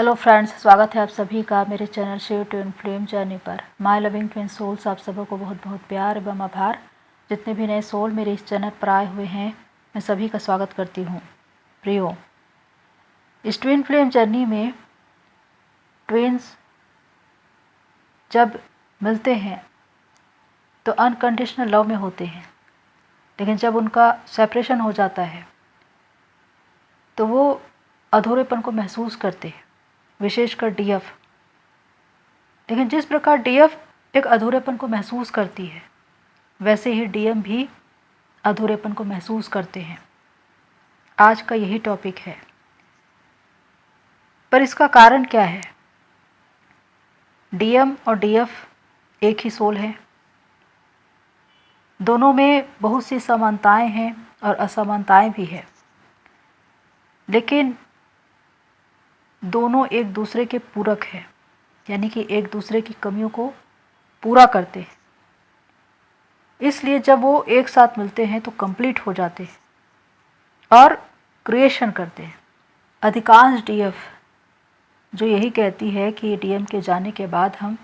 Hello friends, स्वागत है आप सभी का मेरे channel share twin flame journey पर। माय लविंग ट्विन सोल्स, आप सबों को बहुत बहुत प्यार एवं आभार। जितने भी नए सोल मेरे इस चैनल पर आए हुए हैं, मैं सभी का स्वागत करती हूँ। प्रियो, इस ट्विन फ्लेम जर्नी में ट्विन्स जब मिलते हैं तो अनकंडीशनल लव में होते हैं, लेकिन जब उनका सेपरेशन हो जाता है तो वो अधूरेपन को महसूस करते हैं, विशेषकर डीएफ। लेकिन जिस प्रकार डीएफ एक अधूरेपन को महसूस करती है, वैसे ही डीएम भी अधूरेपन को महसूस करते हैं। आज का यही टॉपिक है। पर इसका कारण क्या है? डीएम और डीएफ एक ही सोल है। दोनों में बहुत सी समानताएं हैं और असमानताएं भी हैं, लेकिन दोनों एक दूसरे के पूरक हैं, यानी कि एक दूसरे की कमियों को पूरा करते हैं। इसलिए जब वो एक साथ मिलते हैं तो कंप्लीट हो जाते हैं और क्रिएशन करते हैं। अधिकांश डीएफ जो यही कहती है कि डीएम के जाने के बाद हम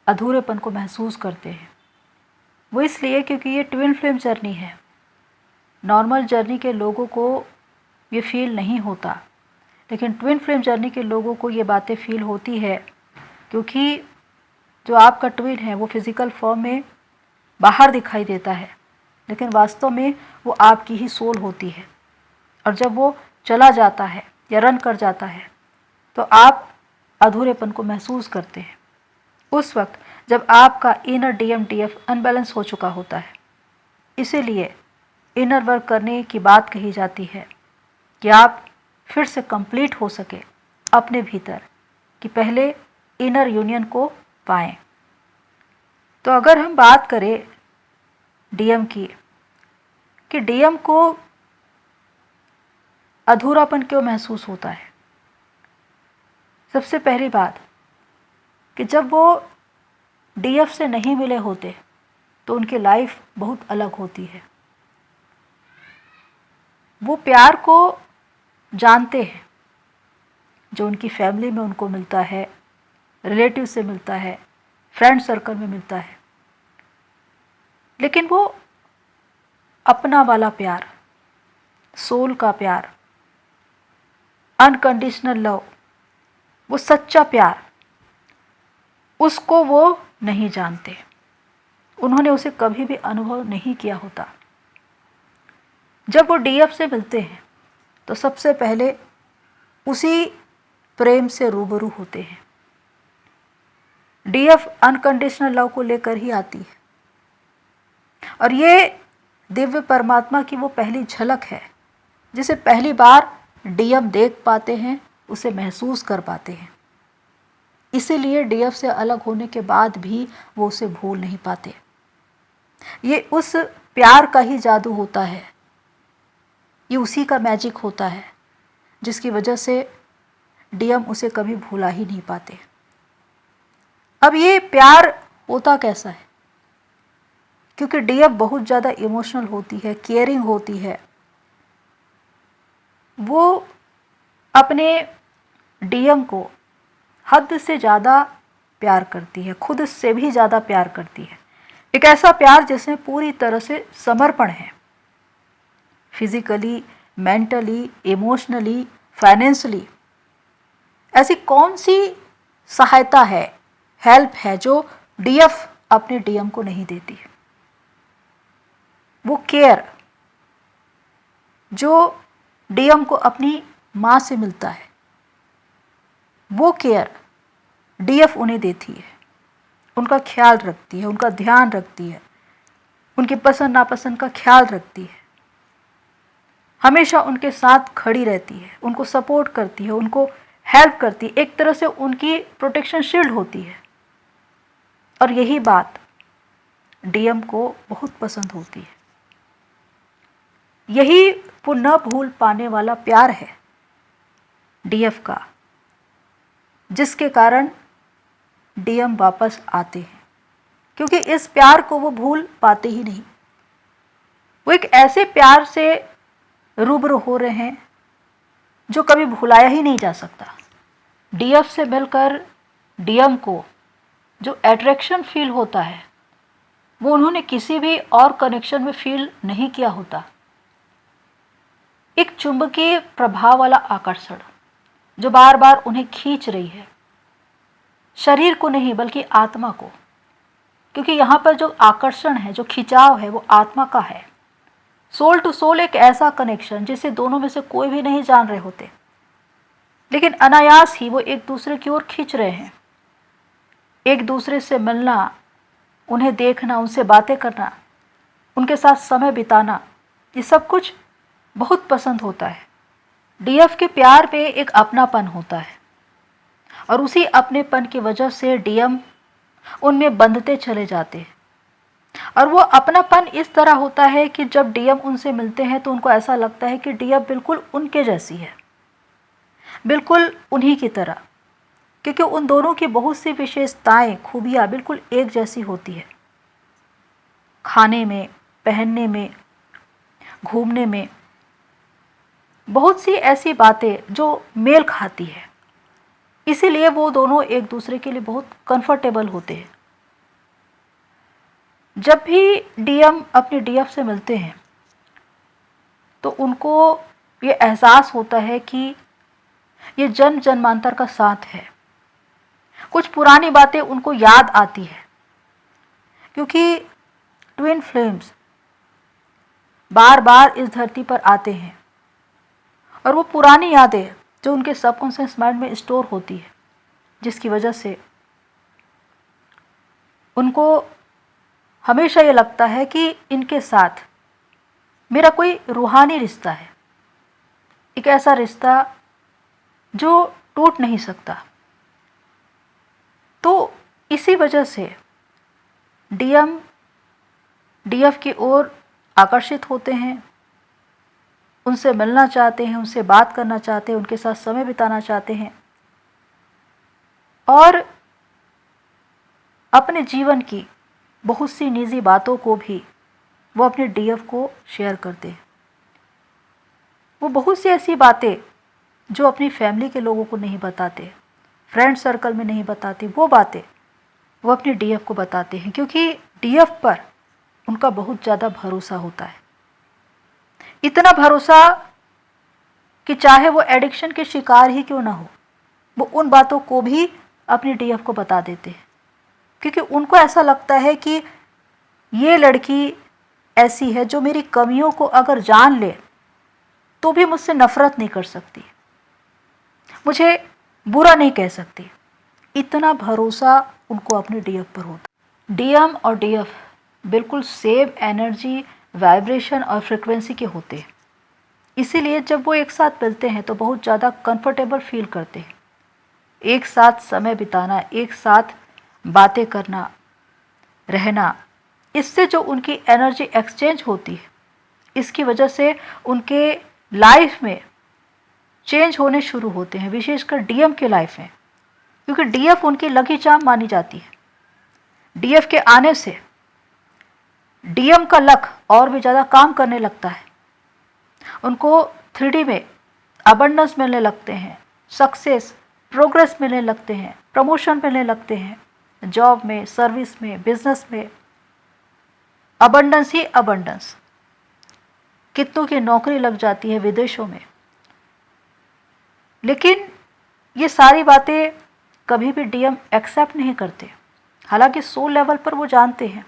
अधूरेपन को महसूस करते हैं, वो इसलिए क्योंकि ये ट्विन फ्लेम जर्नी है। नॉर्मल जर्नी के लोगों को ये फील नहीं होता, लेकिन ट्विन फ्लेम जर्नी के लोगों को ये बातें फील होती है, क्योंकि जो आपका ट्विन है वो फिज़िकल फॉर्म में बाहर दिखाई देता है, लेकिन वास्तव में वो आपकी ही सोल होती है। और जब वो चला जाता है या रन कर जाता है तो आप अधूरेपन को महसूस करते हैं, उस वक्त जब आपका इनर डीएम डीएफ अनबैलेंस हो चुका होता है। इसीलिए इनर वर्क करने की बात कही जाती है कि आप फिर से कंप्लीट हो सके अपने भीतर, कि पहले इनर यूनियन को पाएं। तो अगर हम बात करें डीएम की, कि डीएम को अधूरापन क्यों महसूस होता है, सबसे पहली बात कि जब वो डीएफ से नहीं मिले होते तो उनकी लाइफ बहुत अलग होती है। वो प्यार को जानते हैं जो उनकी फैमिली में उनको मिलता है, रिलेटिव से मिलता है, फ्रेंड सर्कल में मिलता है, लेकिन वो अपना वाला प्यार, सोल का प्यार, अनकंडीशनल लव, वो सच्चा प्यार, उसको वो नहीं जानते। उन्होंने उसे कभी भी अनुभव नहीं किया होता। जब वो डीएफ से मिलते हैं तो सबसे पहले उसी प्रेम से रूबरू होते हैं। डीएफ अनकंडीशनल लव को लेकर ही आती है, और ये दिव्य परमात्मा की वो पहली झलक है जिसे पहली बार डीएम देख पाते हैं, उसे महसूस कर पाते हैं। इसीलिए डीएफ से अलग होने के बाद भी वो उसे भूल नहीं पाते। ये उस प्यार का ही जादू होता है, ये उसी का मैजिक होता है, जिसकी वजह से डीएम उसे कभी भूला ही नहीं पाते। अब ये प्यार होता कैसा है? क्योंकि डीएफ बहुत ज़्यादा इमोशनल होती है, केयरिंग होती है। वो अपने डीएम को हद से ज़्यादा प्यार करती है, खुद से भी ज़्यादा प्यार करती है। एक ऐसा प्यार जिसमें पूरी तरह से समर्पण है, फिजिकली, मेंटली, इमोशनली, फाइनेंशियली। ऐसी कौन सी सहायता है, हेल्प है जो डीएफ अपने डीएम को नहीं देती है? वो केयर जो डीएम को अपनी माँ से मिलता है, वो केयर डीएफ उन्हें देती है, उनका ख्याल रखती है, उनका ध्यान रखती है, उनकी पसंद नापसंद का ख्याल रखती है, हमेशा उनके साथ खड़ी रहती है, उनको सपोर्ट करती है, उनको हेल्प करती है, एक तरह से उनकी प्रोटेक्शन शील्ड होती है। और यही बात डीएम को बहुत पसंद होती है। यही वो न भूल पाने वाला प्यार है डीएफ का, जिसके कारण डीएम वापस आते हैं, क्योंकि इस प्यार को वो भूल पाते ही नहीं। वो एक ऐसे प्यार से रूबरू हो रहे हैं जो कभी भुलाया ही नहीं जा सकता। डीएफ से मिलकर डीएम को जो अट्रैक्शन फील होता है वो उन्होंने किसी भी और कनेक्शन में फील नहीं किया होता। एक चुंबकीय प्रभाव वाला आकर्षण जो बार बार उन्हें खींच रही है, शरीर को नहीं बल्कि आत्मा को, क्योंकि यहाँ पर जो आकर्षण है, जो खिंचाव है, वो आत्मा का है। सोल टू सोल एक ऐसा कनेक्शन जिसे दोनों में से कोई भी नहीं जान रहे होते, लेकिन अनायास ही वो एक दूसरे की ओर खींच रहे हैं। एक दूसरे से मिलना, उन्हें देखना, उनसे बातें करना, उनके साथ समय बिताना, ये सब कुछ बहुत पसंद होता है। डीएफ के प्यार में एक अपनापन होता है और उसी अपनेपन की वजह से डीएम उनमें बंधते चले जाते हैं। और वो अपनापन इस तरह होता है कि जब डीएम उनसे मिलते हैं तो उनको ऐसा लगता है कि डीएम बिल्कुल उनके जैसी है, बिल्कुल उन्हीं की तरह, क्योंकि उन दोनों की बहुत सी विशेषताएं, खूबियाँ बिल्कुल एक जैसी होती है। खाने में, पहनने में, घूमने में, बहुत सी ऐसी बातें जो मेल खाती है। इसीलिए वो दोनों एक दूसरे के लिए बहुत कंफर्टेबल होते हैं। जब भी डीएम अपने डीएफ से मिलते हैं तो उनको ये एहसास होता है कि ये जन्म जन्मांतर का साथ है। कुछ पुरानी बातें उनको याद आती है, क्योंकि ट्विन फ्लेम्स बार बार इस धरती पर आते हैं और वो पुरानी यादें जो उनके सबकॉन्शियस माइंड में स्टोर होती है, जिसकी वजह से उनको हमेशा ये लगता है कि इनके साथ मेरा कोई रूहानी रिश्ता है, एक ऐसा रिश्ता जो टूट नहीं सकता। तो इसी वजह से डीएम डीएफ की ओर आकर्षित होते हैं, उनसे मिलना चाहते हैं, उनसे बात करना चाहते हैं, उनके साथ समय बिताना चाहते हैं और अपने जीवन की बहुत सी निजी बातों को भी वो अपने डीएफ को शेयर करते हैं। वो बहुत सी ऐसी बातें जो अपनी फैमिली के लोगों को नहीं बताते, फ्रेंड सर्कल में नहीं बताते, वो बातें वो अपने डीएफ को बताते हैं, क्योंकि डीएफ पर उनका बहुत ज़्यादा भरोसा होता है। इतना भरोसा कि चाहे वो एडिक्शन के शिकार ही क्यों ना हो, वो उन बातों को भी अपने डीएफ को बता देते हैं, क्योंकि उनको ऐसा लगता है कि ये लड़की ऐसी है जो मेरी कमियों को अगर जान ले तो भी मुझसे नफरत नहीं कर सकती, मुझे बुरा नहीं कह सकती। इतना भरोसा उनको अपने डीएफ पर होता है। डीएम और डीएफ बिल्कुल सेम एनर्जी, वाइब्रेशन और फ्रिक्वेंसी के होते हैं। इसीलिए जब वो एक साथ मिलते हैं तो बहुत ज़्यादा कंफर्टेबल फील करते हैं। एक साथ समय बिताना, एक साथ बातें करना, रहना, इससे जो उनकी एनर्जी एक्सचेंज होती है, इसकी वजह से उनके लाइफ में चेंज होने शुरू होते हैं, विशेषकर डीएम के लाइफ में, क्योंकि डीएफ उनकी लकी चार्म मानी जाती है। डीएफ के आने से डीएम का लक और भी ज़्यादा काम करने लगता है। उनको 3D में अबंडेंस मिलने लगते हैं, सक्सेस, प्रोग्रेस मिलने लगते हैं, प्रमोशन मिलने लगते हैं, जॉब में, सर्विस में, बिजनेस में अबंडेंस ही अबंडेंस। कितनों की नौकरी लग जाती है विदेशों में। लेकिन ये सारी बातें कभी भी डीएम एक्सेप्ट नहीं करते, हालांकि सोल लेवल पर वो जानते हैं,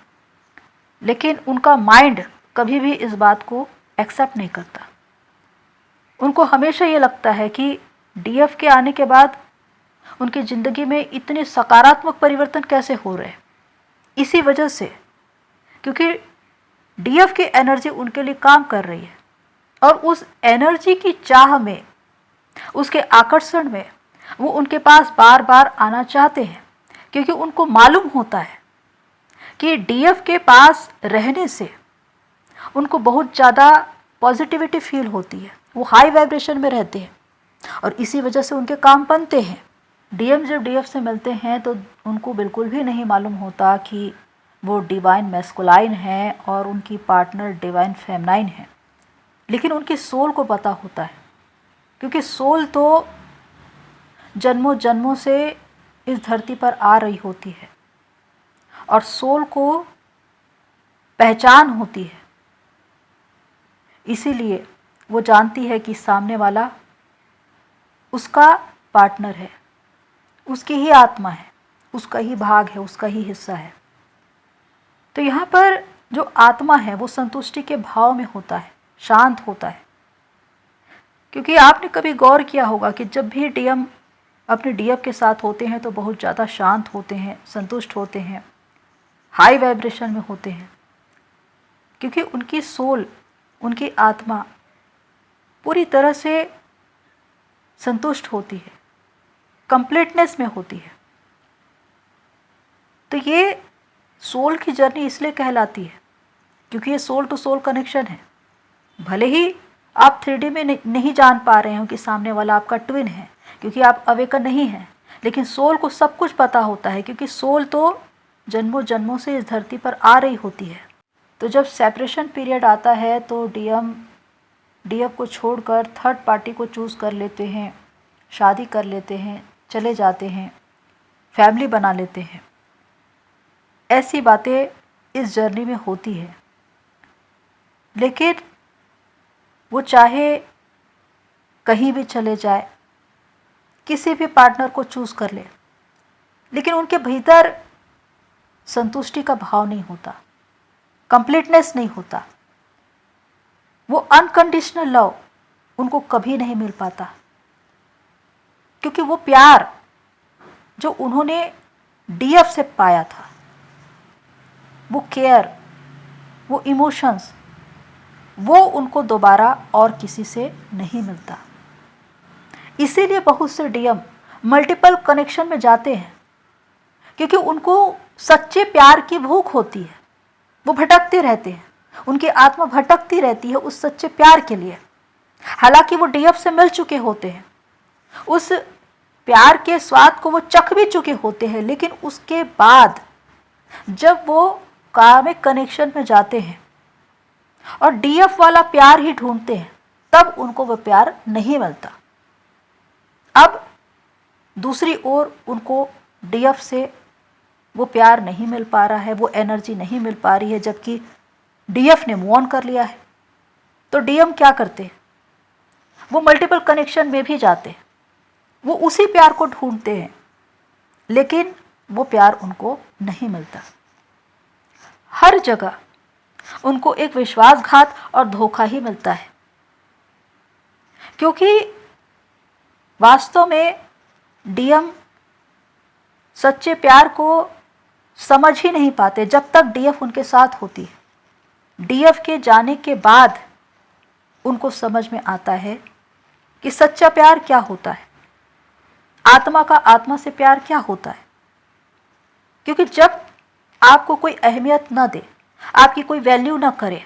लेकिन उनका माइंड कभी भी इस बात को एक्सेप्ट नहीं करता। उनको हमेशा ये लगता है कि डीएफ के आने के बाद उनकी ज़िंदगी में इतने सकारात्मक परिवर्तन कैसे हो रहे हैं। इसी वजह से, क्योंकि डीएफ की एनर्जी उनके लिए काम कर रही है और उस एनर्जी की चाह में, उसके आकर्षण में वो उनके पास बार बार आना चाहते हैं, क्योंकि उनको मालूम होता है कि डीएफ के पास रहने से उनको बहुत ज़्यादा पॉजिटिविटी फील होती है, वो हाई वाइब्रेशन में रहते हैं और इसी वजह से उनके काम बनते हैं। डीएम जब डीएफ से मिलते हैं तो उनको बिल्कुल भी नहीं मालूम होता कि वो डिवाइन मैस्कुलाइन है और उनकी पार्टनर डिवाइन फेमनाइन है, लेकिन उनकी सोल को पता होता है, क्योंकि सोल तो जन्मों जन्मों से इस धरती पर आ रही होती है और सोल को पहचान होती है। इसीलिए वो जानती है कि सामने वाला उसका पार्टनर है, उसकी ही आत्मा है, उसका ही भाग है, उसका ही हिस्सा है। तो यहाँ पर जो आत्मा है वो संतुष्टि के भाव में होता है, शांत होता है। क्योंकि आपने कभी गौर किया होगा कि जब भी डीएम अपने डीएफ के साथ होते हैं तो बहुत ज़्यादा शांत होते हैं, संतुष्ट होते हैं, हाई वाइब्रेशन में होते हैं, क्योंकि उनकी सोल, उनकी आत्मा पूरी तरह से संतुष्ट होती है, कंप्लीटनेस में होती है। तो ये सोल की जर्नी इसलिए कहलाती है क्योंकि ये सोल टू सोल कनेक्शन है। भले ही आप 3D में नहीं जान पा रहे हो कि सामने वाला आपका ट्विन है, क्योंकि आप अवेकन नहीं हैं, लेकिन सोल को सब कुछ पता होता है, क्योंकि सोल तो जन्मों जन्मों से इस धरती पर आ रही होती है। तो जब सेपरेशन पीरियड आता है तो डीएफ को छोड़कर थर्ड पार्टी को चूज़ कर लेते हैं, शादी कर लेते हैं, चले जाते हैं, फैमिली बना लेते हैं। ऐसी बातें इस जर्नी में होती है। लेकिन वो चाहे कहीं भी चले जाए, किसी भी पार्टनर को चूज़ कर ले, लेकिन उनके भीतर संतुष्टि का भाव नहीं होता, कंप्लीटनेस नहीं होता। वो अनकंडीशनल लव उनको कभी नहीं मिल पाता, क्योंकि वो प्यार जो उन्होंने डीएफ से पाया था, वो केयर, वो इमोशंस, वो उनको दोबारा और किसी से नहीं मिलता। इसीलिए बहुत से डीएम मल्टीपल कनेक्शन में जाते हैं, क्योंकि उनको सच्चे प्यार की भूख होती है। वो भटकते रहते हैं, उनकी आत्मा भटकती रहती है उस सच्चे प्यार के लिए। हालांकि वो डीएफ से मिल चुके होते हैं, उस प्यार के स्वाद को वो चख भी चुके होते हैं, लेकिन उसके बाद जब वो कामिक कनेक्शन में जाते हैं और डीएफ वाला प्यार ही ढूंढते हैं, तब उनको वो प्यार नहीं मिलता। अब दूसरी ओर उनको डीएफ से वो प्यार नहीं मिल पा रहा है, वो एनर्जी नहीं मिल पा रही है, जबकि डीएफ ने मूव ऑन कर लिया है। तो डीएम क्या करते हैं? वो मल्टीपल कनेक्शन में भी जाते हैं, वो उसी प्यार को ढूंढते हैं, लेकिन वो प्यार उनको नहीं मिलता। हर जगह उनको एक विश्वासघात और धोखा ही मिलता है, क्योंकि वास्तव में डीएम सच्चे प्यार को समझ ही नहीं पाते जब तक डीएफ उनके साथ होती है। डीएफ के जाने के बाद उनको समझ में आता है कि सच्चा प्यार क्या होता है, आत्मा का आत्मा से प्यार क्या होता है। क्योंकि जब आपको कोई अहमियत ना दे, आपकी कोई वैल्यू ना करे,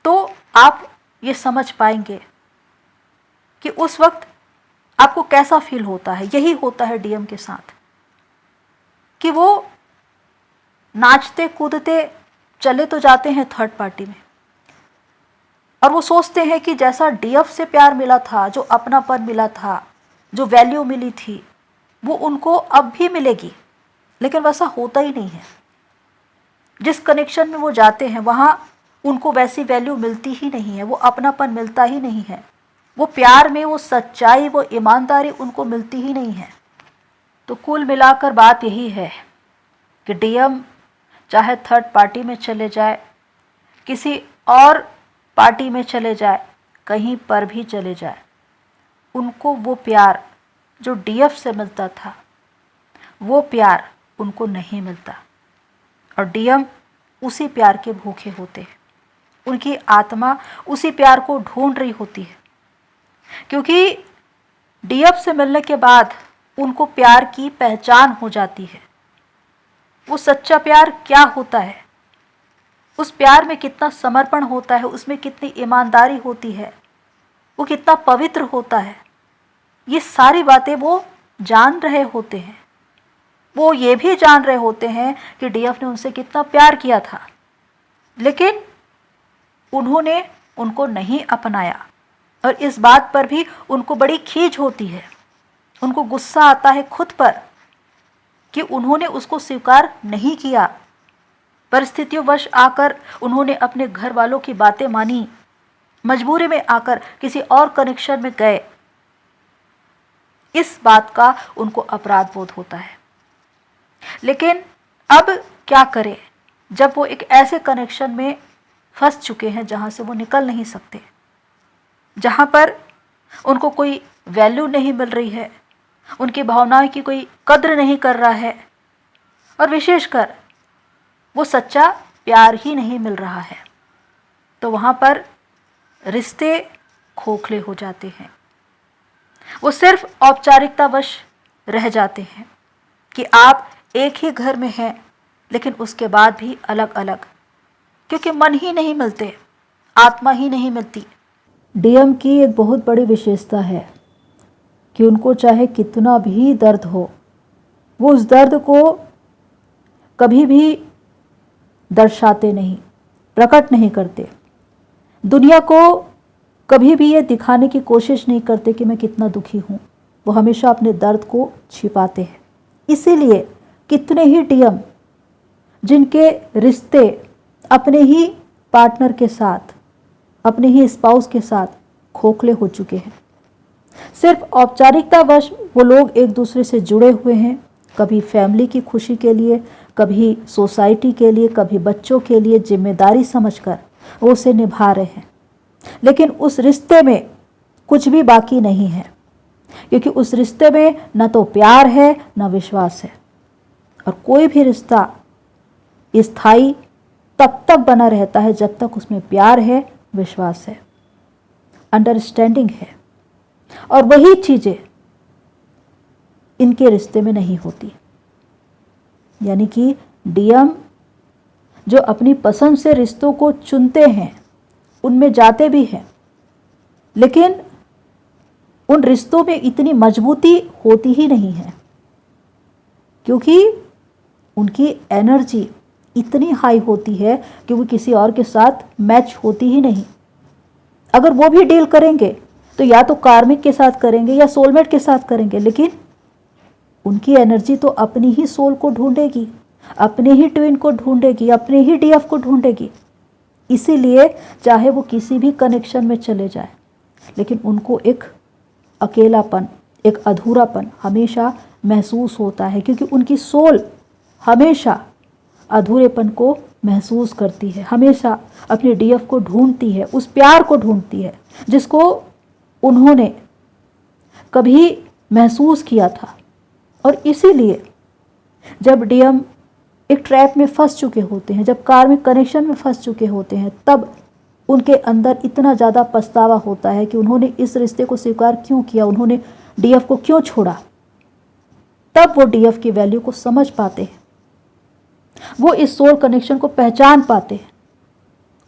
तो आप ये समझ पाएंगे कि उस वक्त आपको कैसा फील होता है। यही होता है डीएम के साथ, कि वो नाचते कूदते चले तो जाते हैं थर्ड पार्टी में, और वो सोचते हैं कि जैसा डीएफ से प्यार मिला था, जो अपनापन मिला था, जो वैल्यू मिली थी, वो उनको अब भी मिलेगी, लेकिन वैसा होता ही नहीं है। जिस कनेक्शन में वो जाते हैं वहाँ उनको वैसी वैल्यू मिलती ही नहीं है, वो अपनापन मिलता ही नहीं है, वो प्यार में वो सच्चाई, वो ईमानदारी उनको मिलती ही नहीं है। तो कुल मिलाकर बात यही है कि डीएम चाहे थर्ड पार्टी में चले जाए, किसी और पार्टी में चले जाए, कहीं पर भी चले जाए, उनको वो प्यार जो डीएफ से मिलता था, वो प्यार उनको नहीं मिलता। और डीएम उसी प्यार के भूखे होते हैं, उनकी आत्मा उसी प्यार को ढूंढ रही होती है, क्योंकि डीएफ से मिलने के बाद उनको प्यार की पहचान हो जाती है। वो सच्चा प्यार क्या होता है, उस प्यार में कितना समर्पण होता है, उसमें कितनी ईमानदारी होती है, वो कितना पवित्र होता है, ये सारी बातें वो जान रहे होते हैं। वो ये भी जान रहे होते हैं कि डीएफ ने उनसे कितना प्यार किया था, लेकिन उन्होंने उनको नहीं अपनाया, और इस बात पर भी उनको बड़ी खीज होती है। उनको गुस्सा आता है खुद पर कि उन्होंने उसको स्वीकार नहीं किया, परिस्थितियों वश आकर उन्होंने अपने घर वालों की बातें मानी, मजबूरी में आकर किसी और कनेक्शन में गए। इस बात का उनको अपराध बोध होता है। लेकिन अब क्या करें जब वो एक ऐसे कनेक्शन में फंस चुके हैं जहां से वो निकल नहीं सकते, जहां पर उनको कोई वैल्यू नहीं मिल रही है, उनकी भावनाओं की कोई कद्र नहीं कर रहा है, और विशेषकर वो सच्चा प्यार ही नहीं मिल रहा है। तो वहाँ पर रिश्ते खोखले हो जाते हैं। वो सिर्फ औपचारिकतावश रह जाते हैं कि आप एक ही घर में हैं, लेकिन उसके बाद भी अलग अलग, क्योंकि मन ही नहीं मिलते, आत्मा ही नहीं मिलती। डीएम की एक बहुत बड़ी विशेषता है कि उनको चाहे कितना भी दर्द हो, वो उस दर्द को कभी भी दर्शाते नहीं, प्रकट नहीं करते। दुनिया को कभी भी ये दिखाने की कोशिश नहीं करते कि मैं कितना दुखी हूँ। वो हमेशा अपने दर्द को छिपाते हैं। इसीलिए कितने ही डीएम जिनके रिश्ते अपने ही पार्टनर के साथ, अपने ही स्पाउस के साथ खोखले हो चुके हैं। सिर्फ औपचारिकतावश वो लोग एक दूसरे से जुड़े हुए हैं, कभी फैमिली की खुशी के लिए, कभी सोसाइटी के लिए, कभी बच्चों के लिए जिम्मेदारी समझकर वो उसे निभा रहे हैं। लेकिन उस रिश्ते में कुछ भी बाकी नहीं है, क्योंकि उस रिश्ते में न तो प्यार है न विश्वास है। और कोई भी रिश्ता स्थायी तब तक बना रहता है जब तक उसमें प्यार है, विश्वास है, अंडरस्टैंडिंग है। और वही चीज़ें इनके रिश्ते में नहीं होती। यानी कि डीएम जो अपनी पसंद से रिश्तों को चुनते हैं, उनमें जाते भी हैं, लेकिन उन रिश्तों में इतनी मजबूती होती ही नहीं है, क्योंकि उनकी एनर्जी इतनी हाई होती है कि वो किसी और के साथ मैच होती ही नहीं। अगर वो भी डील करेंगे तो या तो कार्मिक के साथ करेंगे या सोलमेट के साथ करेंगे, लेकिन उनकी एनर्जी तो अपनी ही सोल को ढूंढेगी, अपने ही ट्विन को ढूंढेगी, अपने ही डीएफ को ढूंढेगी। इसीलिए चाहे वो किसी भी कनेक्शन में चले जाए, लेकिन उनको एक अकेलापन, एक अधूरापन हमेशा महसूस होता है, क्योंकि उनकी सोल हमेशा अधूरेपन को महसूस करती है, हमेशा अपने डीएफ को ढूंढती है, उस प्यार को ढूंढती है जिसको उन्होंने कभी महसूस किया था। और इसीलिए जब डीएम एक ट्रैप में फंस चुके होते हैं, जब कार्मिक कनेक्शन में फंस चुके होते हैं, तब उनके अंदर इतना ज़्यादा पछतावा होता है कि उन्होंने इस रिश्ते को स्वीकार क्यों किया, उन्होंने डीएफ को क्यों छोड़ा। तब वो डीएफ की वैल्यू को समझ पाते हैं, वो इस सोल कनेक्शन को पहचान पाते हैं,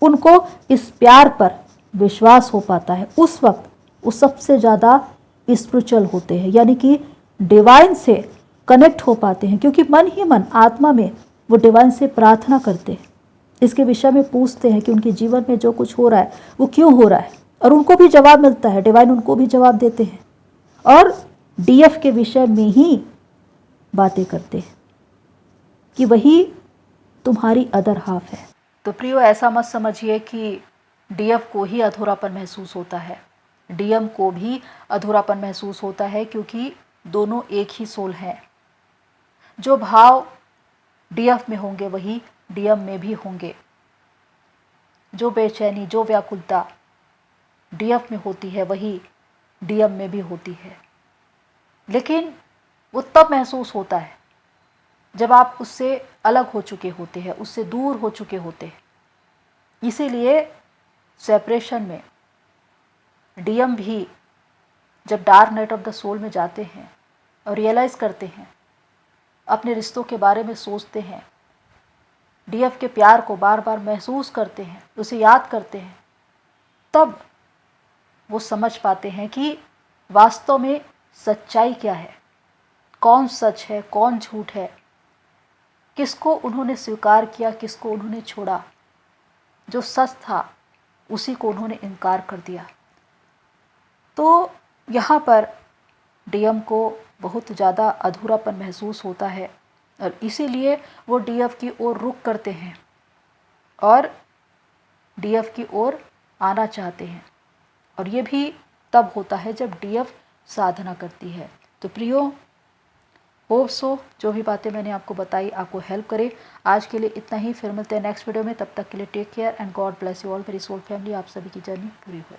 उनको इस प्यार पर विश्वास हो पाता है। उस वक्त वो सबसे ज़्यादा स्पिरिचुअल होते हैं, यानी कि डिवाइन से कनेक्ट हो पाते हैं, क्योंकि मन ही मन, आत्मा में वो डिवाइन से प्रार्थना करते हैं, इसके विषय में पूछते हैं कि उनके जीवन में जो कुछ हो रहा है वो क्यों हो रहा है, और उनको भी जवाब मिलता है, डिवाइन उनको भी जवाब देते हैं, और डीएफ के विषय में ही बातें करते हैं कि वही तुम्हारी अदर हाफ है। तो प्रियो, ऐसा मत समझिए कि डीएफ को ही अधूरापन महसूस होता है। डीएम को भी अधूरापन महसूस होता है, क्योंकि दोनों एक ही सोल हैं। जो भाव डीएफ में होंगे वही डीएम में भी होंगे। जो बेचैनी, जो व्याकुलता डीएफ में होती है वही डीएम में भी होती है। लेकिन वो तब महसूस होता है जब आप उससे अलग हो चुके होते हैं, उससे दूर हो चुके होते हैं। इसीलिए सेपरेशन में डीएम भी जब dark night of the soul में जाते हैं और रियलाइज़ करते हैं, अपने रिश्तों के बारे में सोचते हैं, डीएफ के प्यार को बार बार महसूस करते हैं, उसे याद करते हैं, तब वो समझ पाते हैं कि वास्तव में सच्चाई क्या है, कौन सच है, कौन झूठ है, किसको उन्होंने स्वीकार किया, किसको उन्होंने छोड़ा। जो सच था उसी को उन्होंने इनकार कर दिया। तो यहाँ पर डीएम को बहुत ज़्यादा अधूरापन महसूस होता है और इसीलिए वो डीएफ की ओर रुख करते हैं और डीएफ की ओर आना चाहते हैं। और ये भी तब होता है जब डीएफ साधना करती है। तो प्रियो, होप सो जो भी बातें मैंने आपको बताई आपको हेल्प करे। आज के लिए इतना ही, फिर मिलते हैं नेक्स्ट वीडियो में। तब तक के लिए take care and God bless you all. मेरी सोल फैमिली, आप सभी की जर्नी पूरी हो।